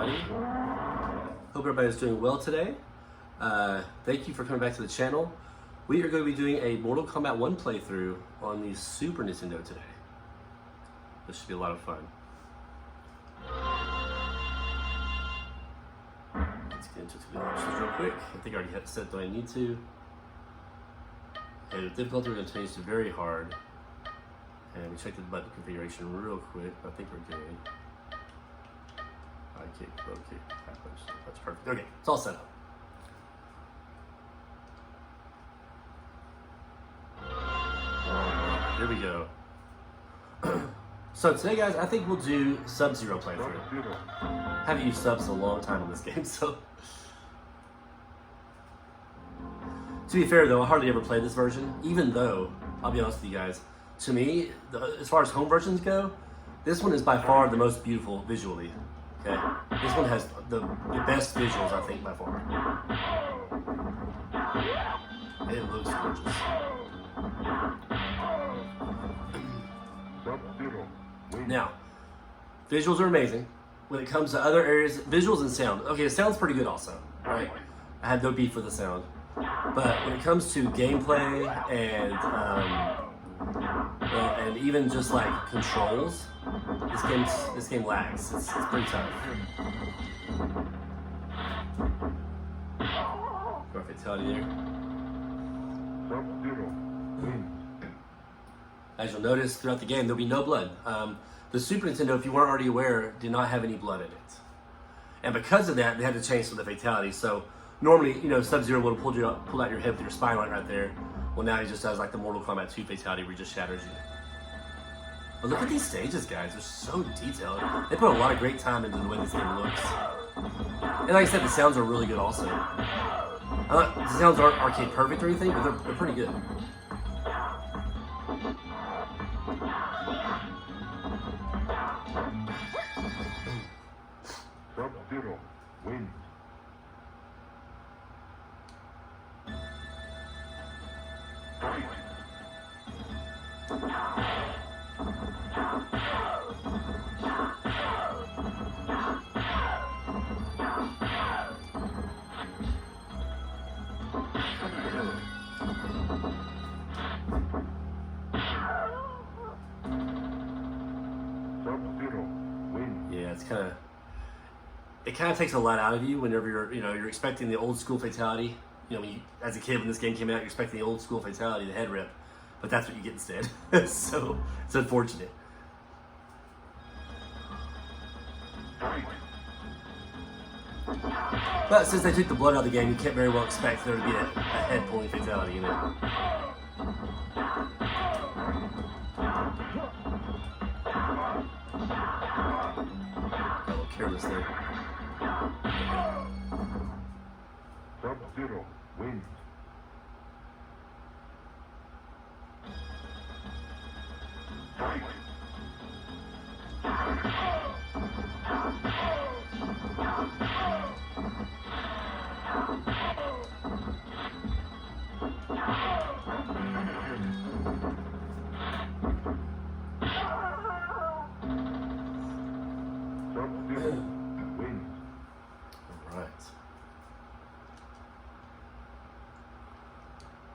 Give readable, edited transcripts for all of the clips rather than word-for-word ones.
everybody. Hope everybody's doing well today. Thank you for coming back to the channel. We are going to be doing a Mortal Kombat 1 playthrough on the Super Nintendo today. This should be a lot of fun. Let's get into the options real quick. I think I already had set that I need to. And the difficulty we're going to change to very hard. And we checked the button configuration real quick. I think we're good. High kick, low kick, high punch. That's perfect. Okay, it's all set up. Here we go. So today, guys, I think we'll do Sub-Zero playthrough. I haven't used subs in a long time in this game, so. To be fair, though, I hardly ever played this version, even though, I'll be honest with you guys, to me, as far as home versions go, this one is by far the most beautiful visually. Okay, this one has the best visuals, I think, by far. It looks gorgeous. Now, visuals are amazing. When it comes to other areas, visuals and sound. Okay, the sound's pretty good also, right? I had no beef with the sound. But when it comes to gameplay and even just like controls, this game lags. It's pretty tough. Go Fatality there. As you'll notice throughout the game, there'll be no blood. The Super Nintendo, if you weren't already aware, did not have any blood in it. And because of that, they had to change some of the fatalities. So normally, you know, Sub-Zero would have pulled out your head with your spine right there. Well, now he just does like the Mortal Kombat 2 fatality where he just shatters you. But look at these stages, guys. They're so detailed. They put a lot of great time into the way this game looks. And like I said, the sounds are really good also. The sounds aren't arcade perfect or anything, but they're pretty good. Sub-Zero wins. Sub-Zero wins. Yeah, it kind of takes a lot out of you whenever you're expecting the old school fatality. You know, as a kid when this game came out, you're expecting the old school fatality, the head rip, but that's what you get instead. So it's unfortunate. But since they took the blood out of the game, you can't very well expect there to be a head pulling fatality, you know. Got a little careless there. Sub-Zero wins. Sub-Zero wins. All right.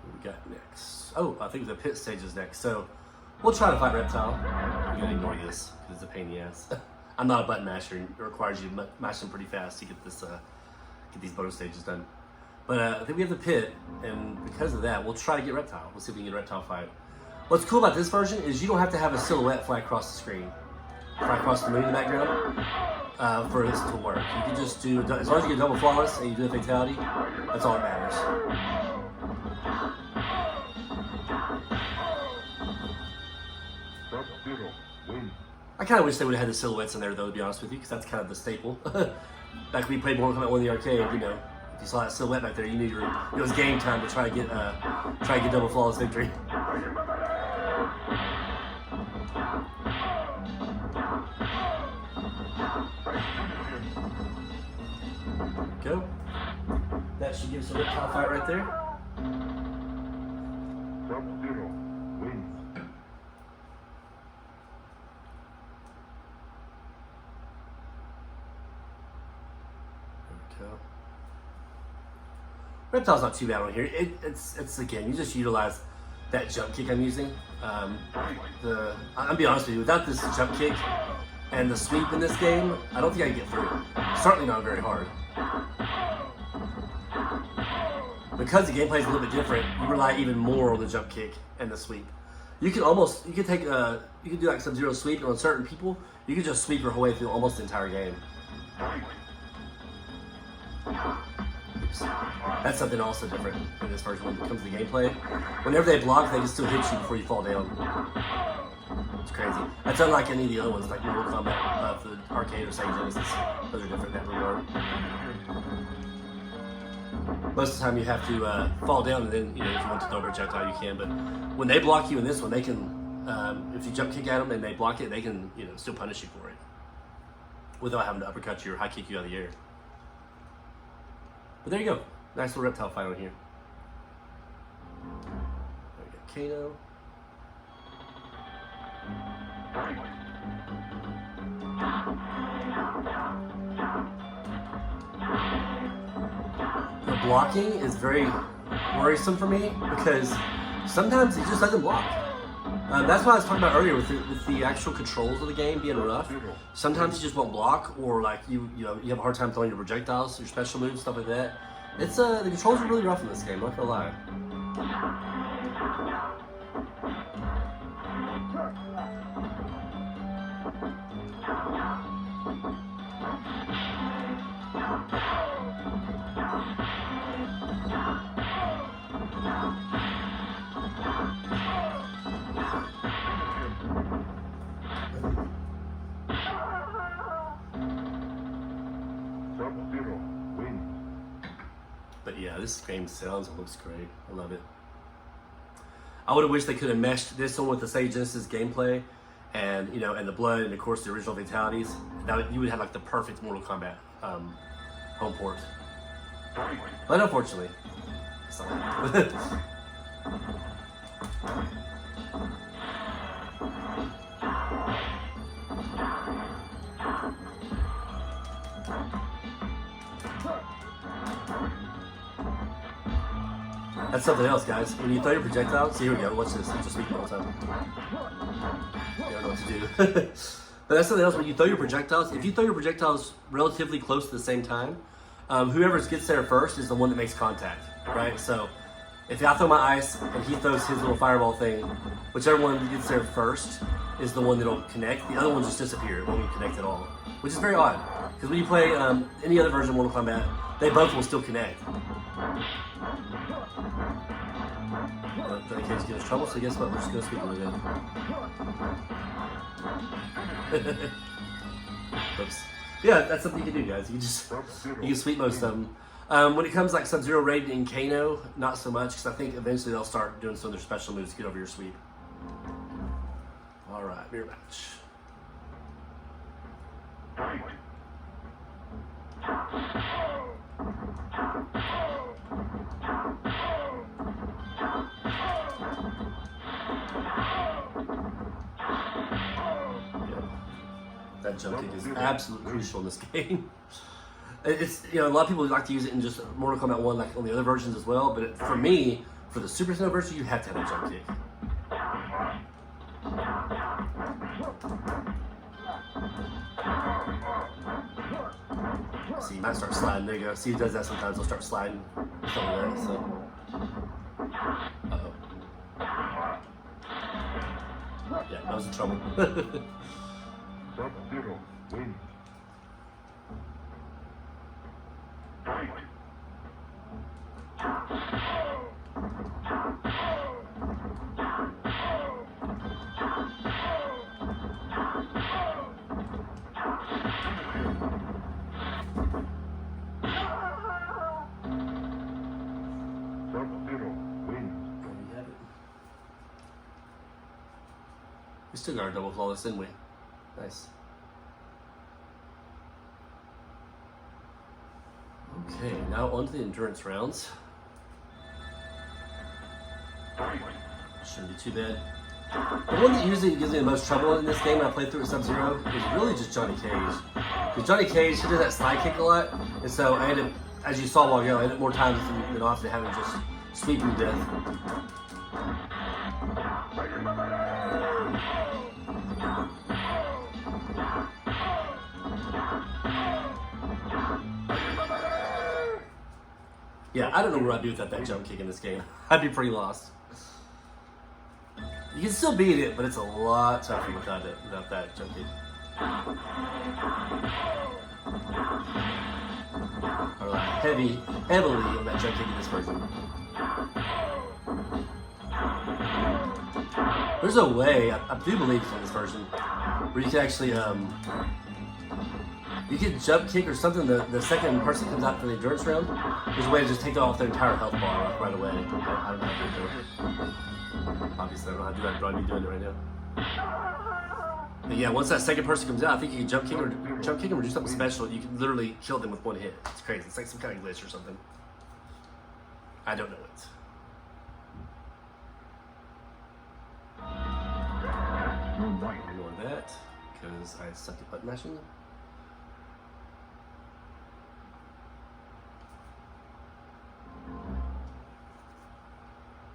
What we got next? Oh, I think the pit stage is next. So we'll try to fight Reptile. I'm gonna ignore this because it's a pain in the ass. I'm not a button masher. It requires you to mash them pretty fast to get these bonus stages done. But I think we have the pit, and because of that, we'll try to get Reptile. We'll see if we can get a Reptile fight. What's cool about this version is you don't have to have a silhouette fly across the screen, fly across the moon in the background for this to work. You can just do, as long as you get double flawless and you do a fatality, that's all that matters. Sub-Zero wins. I kind of wish they would have had the silhouettes in there, though, to be honest with you, because that's kind of the staple. Back when we played Mortal Kombat 1 in the arcade, you know, if you saw that silhouette back there, you knew it was game time to try to get double flawless victory. Go. That should give us a Reptile fight right there. Sub-Zero wins. go. Reptile's not too bad on here. It's again, you just utilize that jump kick I'm using. I'll be honest with you, without this jump kick and the sweep in this game, I don't think I can get through. Certainly not very hard. Because the gameplay is a little bit different, you rely even more on the jump kick and the sweep. You can do like Sub-Zero sweep, and on certain people, you can just sweep your whole way through almost the entire game. Oops. That's something also different in this version when it comes to gameplay. Whenever they block, they can still hit you before you fall down. It's crazy. That's unlike any of the other ones, like Mortal Kombat for the arcade or Sega Genesis. Those are different in that regard. Most of the time you have to fall down, and then if you want to throw a projectile, you can. But when they block you in this one, they can. If you jump kick at them and they block it, they can still punish you for it without having to uppercut you or high kick you out of the air. But there you go. Nice little reptile fight on here. There we go. Kano. The blocking is very worrisome for me because sometimes it just doesn't block. That's what I was talking about earlier with the actual controls of the game being rough. Sometimes you just won't block, or like you have a hard time throwing your projectiles, your special moves, stuff like that. It's the controls are really rough in this game. I'm not gonna lie. Sub-Zero wins. But yeah, this game sounds and looks great. I love it. I would have wished they could have meshed this one with the Sega Genesis gameplay, and and the blood, and of course the original fatalities. Now you would have like the perfect Mortal Kombat home port. But unfortunately, it's not happening. That's something else, guys. When you throw your projectiles, see, here we go. Watch this. Just speak all the time. You don't know what to do. But that's something else. When you throw your projectiles, if you throw your projectiles relatively close to the same time, whoever gets there first is the one that makes contact, right? So if I throw my ice and he throws his little fireball thing, whichever one gets there first is the one that'll connect. The other ones just disappear. It won't connect at all, which is very odd. Because when you play any other version of Mortal Kombat, they both will still connect. But then kids get in trouble, so guess what? We're just going to sweep them again. Oops. Yeah, that's something you can do, guys. You can sweep most of them. When it comes like Sub-Zero Raiden and Kano, not so much, because I think eventually they'll start doing some of their special moves to get over your sweep. All right, mirror match. That jump kick is absolutely crucial in this game. It's a lot of people like to use it in just Mortal Kombat 1, like on the other versions as well. But for me, for the Super Nintendo version, you have to have a jump kick. See, you might start sliding. There you go. See, he does that sometimes. He'll start sliding. Something like that. So. Uh-oh. Yeah, I was in trouble. Sub-Zero wins. Sub-Zero wins. There we have it. We still got our double flawless, didn't we? Nice. Okay, now on to the endurance rounds. Shouldn't be too bad. The one that usually gives me the most trouble in this game when I play through with Sub-Zero is really just Johnny Cage. Because Johnny Cage, he did that slide kick a lot, and so I ended up, as you saw a while ago, I ended up more times than often having just sweep him to death. Yeah, I don't know what I'd do without that jump kick in this game. I'd be pretty lost. You can still beat it, but it's a lot tougher without that jump kick. I rely heavily on that jump kick in this version. There's a way, I do believe it's in this version, where you can actually, you can jump kick or something, the second person comes out for the endurance round, there's a way to just take off their entire health bar right away. I don't know how to do it. Obviously, I don't know how to do that, but I'd be doing it right now. But yeah, once that second person comes out, I think you can jump kick them or do something special. You can literally kill them with one hit. It's crazy. It's like some kind of glitch or something. I don't know it. Ignore that, because I suck at button mashing.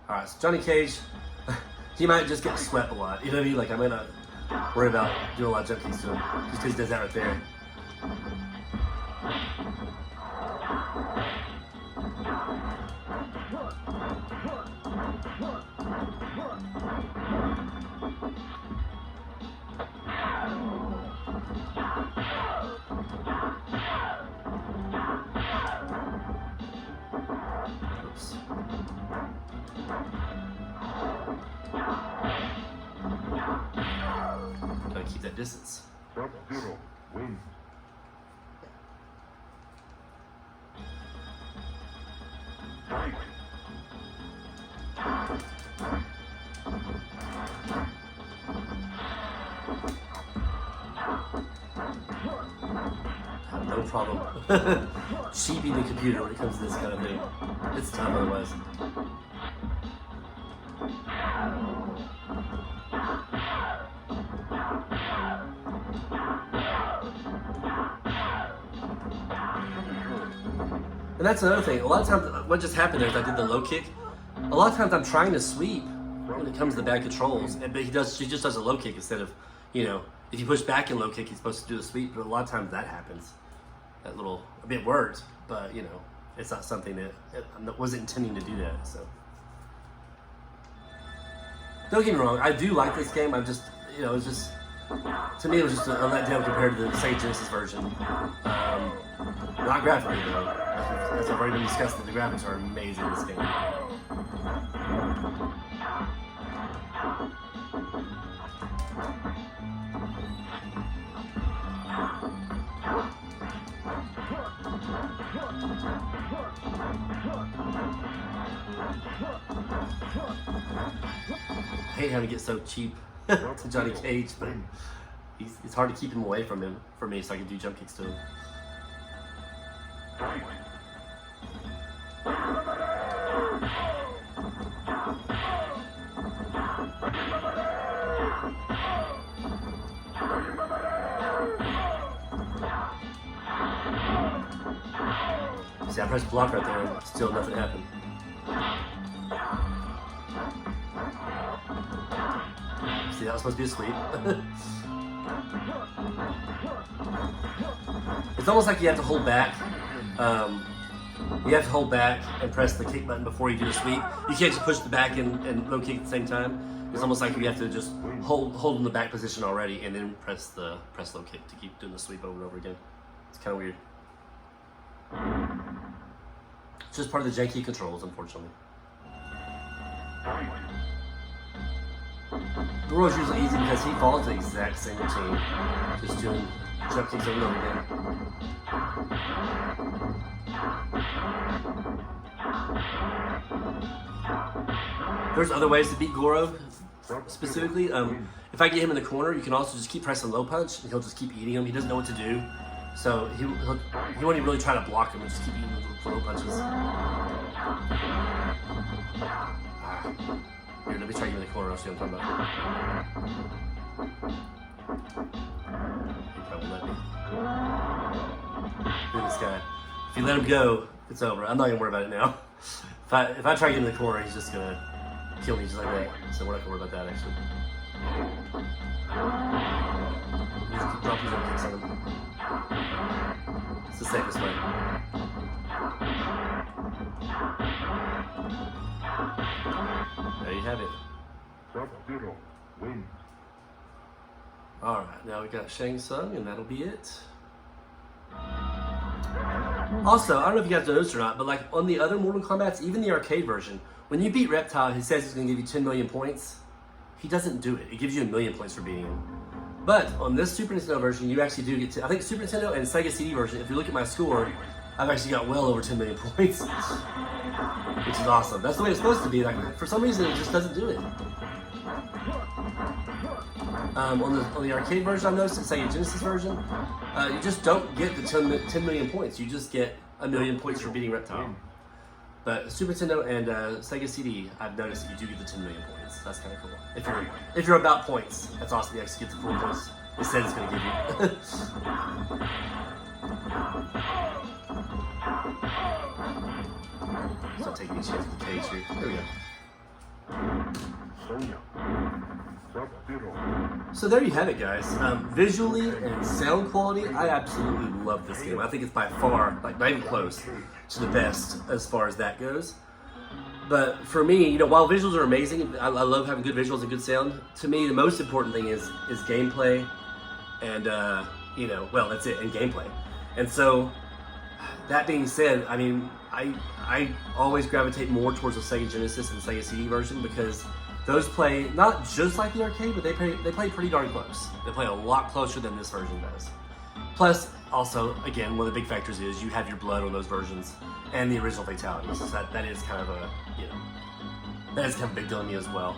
Alright, so Johnny Cage, he might just get swept a lot. You know what I mean? Like, I might not worry about doing a lot of jump kicks to him, just because he does that right there. Oops. Gotta keep that distance. Sub-Zero wins. Fight. Have no problem cheaping the computer when it comes to this kind of thing. It's tough otherwise. And that's another thing. A lot of times, what just happened there is I did the low kick. A lot of times I'm trying to sweep when it comes to bad controls, but she just does a low kick instead of, you know, if you push back in low kick, he's supposed to do the sweep. But a lot of times that happens. A bit worked, but you know, it's not something that I wasn't intending to do that. So don't get me wrong, I do like this game. I'm just, you know, it's just, to me it was just a letdown compared to the Sega Genesis version. Not graphically though. As I've already been discussing, the graphics are amazing in this game. I hate having to get so cheap to Johnny Cage, but it's hard to keep him away from me, so I can do jump kicks to him. See, I pressed block right there and still nothing happened. See, that was supposed to be a sweep. It's almost like you have to hold back. You have to hold back and press the kick button before you do the sweep. You can't just push the back and low kick at the same time. It's almost like you have to just hold in the back position already and then press low kick to keep doing the sweep over and over again. It's kind of weird. It's just part of the janky controls, unfortunately. The roll's usually easy because he follows the exact same routine, just doing jump kicks over and over again. There's other ways to beat Goro, specifically. If I get him in the corner, you can also just keep pressing low punch, and he'll just keep eating him. He doesn't know what to do, so he won't even really try to block him and just keep eating him with low punches. Here, let me try you in the corner. I'll see what I'm talking about. He probably let me. guy. If you let him go, it's over. I'm not gonna worry about it now. If I try to get in the corner, he's just gonna kill me just like that. So we're not gonna worry about that actually. Just keep dropping some kicks on him. It's the safest way. There you have it. Sub-Zero wins. Alright, now we got Shang Tsung, and that'll be it. Also, I don't know if you guys noticed or not, but like on the other Mortal Kombats, even the arcade version, when you beat Reptile, he says he's going to give you 10 million points. He doesn't do it. It gives you 1 million points for beating him. But on this Super Nintendo version, you actually do get to, I think Super Nintendo and Sega CD version, if you look at my score, I've actually got well over 10 million points, which is awesome. That's the way it's supposed to be. Like, for some reason, it just doesn't do it. On the arcade version, I've noticed, the Sega Genesis version, you just don't get the 10 million points. You just get 1 million points for beating Reptile. But Super Nintendo and Sega CD, I've noticed that you do get the 10 million points. That's kind of cool. If you're about points, that's awesome. You actually get the full points it says it's going to give you. Stop taking these chances with the cage here. There we go. Sonya. Sub-Zero. So there you have it, guys. Visually and sound quality, I absolutely love this game. I think it's by far, like not even close, to the best as far as that goes. But for me, you know, while visuals are amazing, I love having good visuals and good sound. To me, the most important thing is gameplay, and you know, well, that's it, and gameplay. And so, that being said, I mean, I always gravitate more towards the Sega Genesis and Sega CD version because those play not just like the arcade, but they play pretty darn close. They play a lot closer than this version does. Plus, also, again, one of the big factors is you have your blood on those versions and the original fatalities. So that is kind of a, you know, that is kind of a big deal to me as well.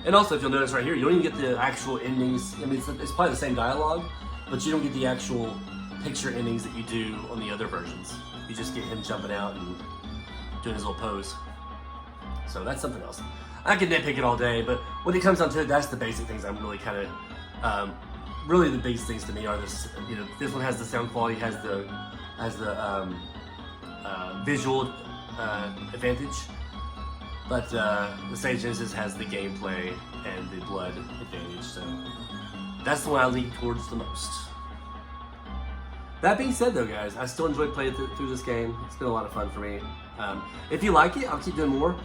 And also, if you'll notice right here, you don't even get the actual endings. I mean, it's probably the same dialogue, but you don't get the actual picture endings that you do on the other versions. You just get him jumping out and doing his little pose. So that's something else. I could nitpick it all day, but when it comes down to it, that's the basic things I'm really kind of, really the biggest things to me are this, you know, this one has the sound quality, has the visual advantage, but the Sega Genesis has the gameplay and the blood advantage, so that's the one I lean towards the most. That being said though, guys, I still enjoy playing through this game. It's been a lot of fun for me. If you like it, I'll keep doing more.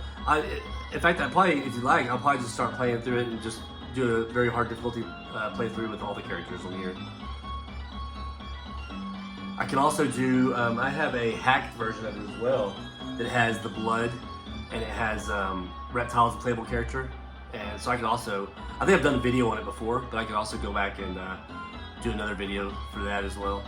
In fact, if you like, I'll probably just start playing through it and just do a very hard difficulty playthrough with all the characters on here. I can also do, I have a hacked version of it as well that has the blood and it has Reptile as a playable character. And so I can also, I think I've done a video on it before, but I can also go back and do another video for that as well.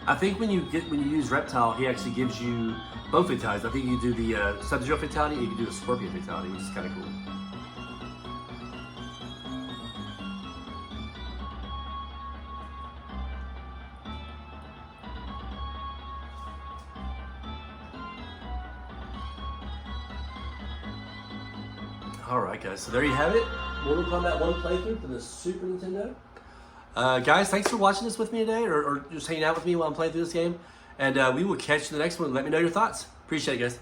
I think when you use Reptile, he actually gives you both fatalities. I think you do the Sub-Zero fatality and you can do the Scorpion fatality, which is kind of cool. Alright guys, so there you have it. Mortal Kombat 1 playthrough for the Super Nintendo. Guys, thanks for watching this with me today, or just hanging out with me while I'm playing through this game. And we will catch you in the next one. Let me know your thoughts. Appreciate it, guys.